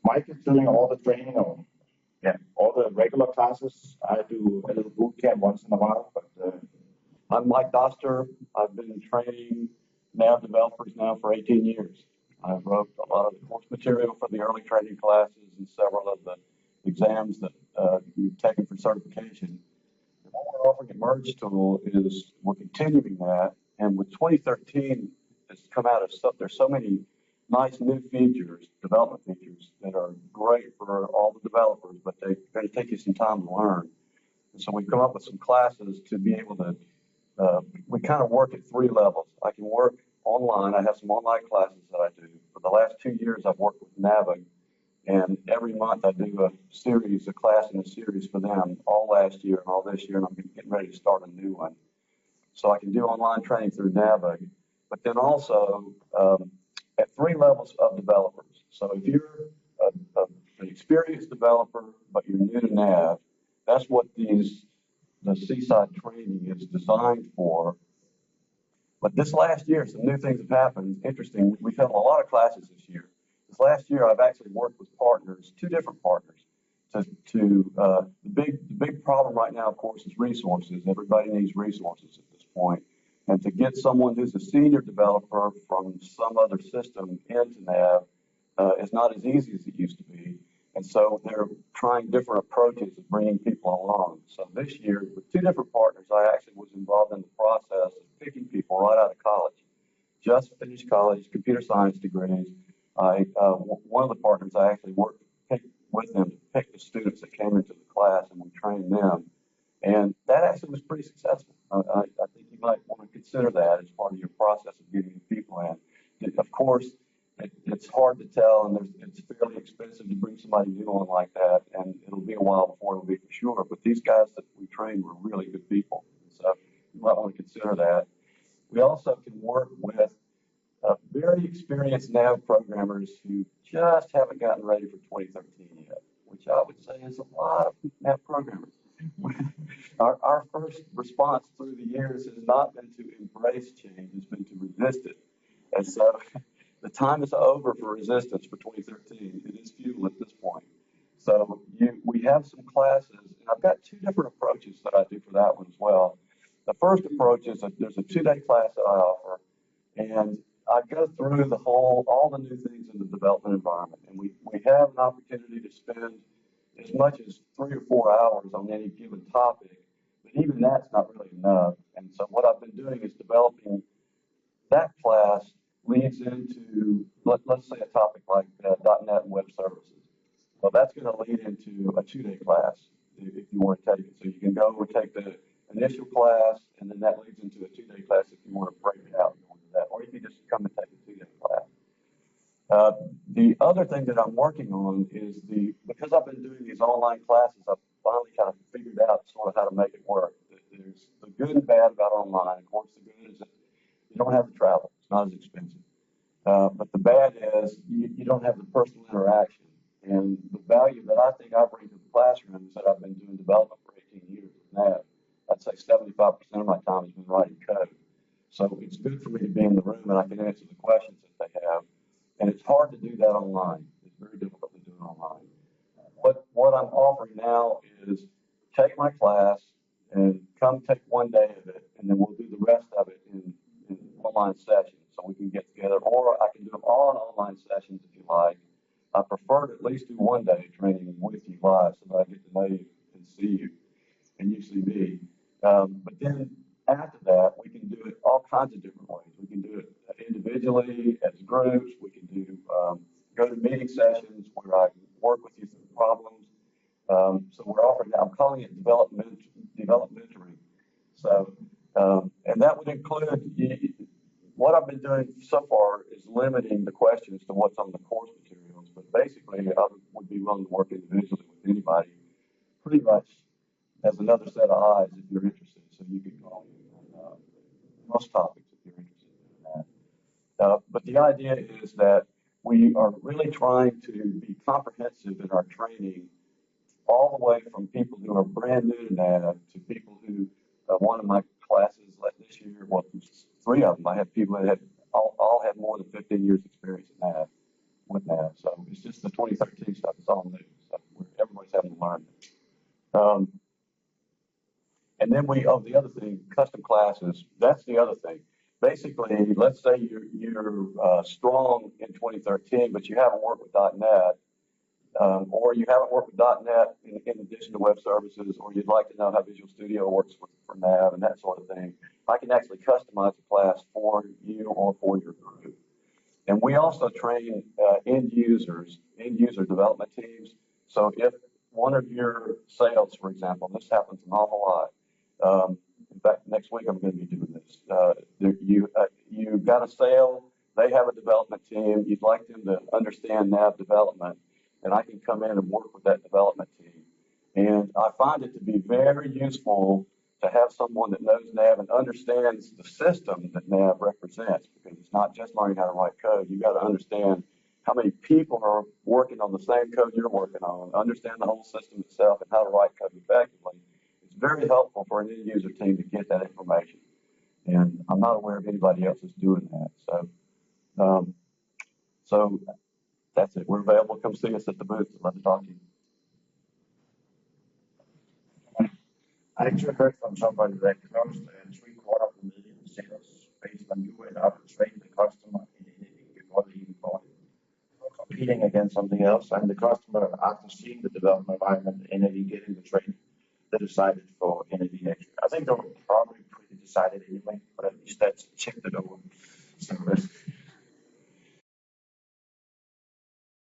Mike is doing all the training on, yeah, all the regular classes. I do a little boot camp once in a while, but I'm Mike Doster. I've been training NAV developers now for 18 years. I've wrote a lot of the course material for the early training classes and several of the exams that you've taken for certification. And what we're offering at Mergetool is we're continuing that, and with 2013, it's come out of there's so many nice new features, development features that are great for all the developers, but they're going to take you some time to learn. And so we've come up with some classes to be able to we kind of work at 3 levels. I can work online. I have some online classes that I do. For the last 2 years, I've worked with Navision, and every month I do a class in a series for them all last year and all this year, and I'm getting ready to start a new one. So I can do online training through Navision, but then also at 3 levels of developers. So if you're an experienced developer, but you're new to NAV, that's what the Seaside training is designed for. But this last year, some new things have happened. Interesting, we've had a lot of classes this year. This last year, I've actually worked with partners, 2 different partners. The big problem right now, of course, is resources. Everybody needs resources at this point. And to get someone who's a senior developer from some other system into NAV is not as easy as it used to be. And so they're trying different approaches of bringing people along. So this year, with 2 different partners, I actually was involved in the process of picking people right out of college. Just finished college, computer science degrees. One of the partners, I actually worked with them to pick the students that came into the class, and we trained them. And that actually was pretty successful. I think you might want to consider that as part of your process of getting people in. Of course, it's hard to tell, and it's fairly expensive to bring somebody new on like that, and it'll be a while before it'll be for sure. But these guys that we trained were really good people, so you might want to consider that. We also can work with very experienced NAV programmers who just haven't gotten ready for 2013 yet, which I would say is a lot of NAV programmers. Our first response through the years has not been to embrace change, it's been to resist it. And so the time is over for resistance for 2013. It is futile at this point. So we have some classes, and I've got 2 different approaches that I do for that one as well. The first approach is there's a 2-day class that I offer, and I go through all the new things in the development environment, and we have an opportunity to spend as much as 3 or 4 hours on any given topic, but even that's not really enough. And so what I've been doing is developing that class leads into, let's say, a topic like .NET and web services. Well, that's going to lead into a 2-day class if you want to take it. So you can go and take the initial class, and then that leads into a 2-day class if you want to break it out and go into that. Or you can just come and take a 2-day class. The other thing that I'm working on is because I've been doing these online classes, I've finally kind of figured out sort of how to make it work. There's the good and bad about online. Of course, the good is that you don't have to travel. It's not as expensive. But the bad is you don't have the personal interaction. And the value that I think I bring to the classroom is that I've been doing development for 18 years with NAV. I'd say 75% of my time has been writing code. So it's good for me to be in the room and I can answer the questions that they have. And it's hard to do that online. It's very difficult to do it online. What I'm offering now is take my class and come take 1 day of it, and then we'll do the rest of it in online sessions so we can get together. Or I can do them all in online sessions if you like. I prefer to at least do 1 day training with you live so that I get to know you and see you, and you see me. But then after that, we can do it all kinds of different ways. We can do it individually, as groups. We can do go to meeting sessions where I can work with you through problems. So we're offering that. I'm calling it development mentoring. So, and that would include what I've been doing so far is limiting the questions to what's on the course materials. But basically, I would be willing to work individually with anybody, pretty much as another set of eyes if you're interested. So you can call me on most topics if you're interested in that. But the idea is that we are really trying to be comprehensive in our training, all the way from people who are brand new to NAV to people who, one of my classes like this year, well, 3 of them, I had people that all had more than 15 years experience in NAV, with NAV. So it's just the 2013 then the other thing, custom classes, that's the other thing. Basically, let's say you're strong in 2013, but you haven't worked with .NET, or you haven't worked with .NET in addition to web services, or you'd like to know how Visual Studio works for NAV and that sort of thing. I can actually customize a class for you or for your group. And we also train end user development teams. So if one of your sales, for example, this happens an awful lot. In fact, next week I'm going to be doing this. You've got a sale, they have a development team, you'd like them to understand NAV development, and I can come in and work with that development team. And I find it to be very useful to have someone that knows NAV and understands the system that NAV represents, because it's not just learning how to write code. You got to understand how many people are working on the same code you're working on, understand the whole system itself and how to write code effectively. It's very helpful for an end user team to get that information. And I'm not aware of anybody else that's doing that. So that's it. We're available. Come see us at the booth. Love to talk to you. I actually heard from somebody that closed $750,000 in sales based on you went up and trained the customer in anything before they even bought it. Competing against something else, and the customer, after seeing the development environment, NAV getting the training, they decided for NAV actually. I think they were probably pretty decided anyway, but at least that's checked it over. So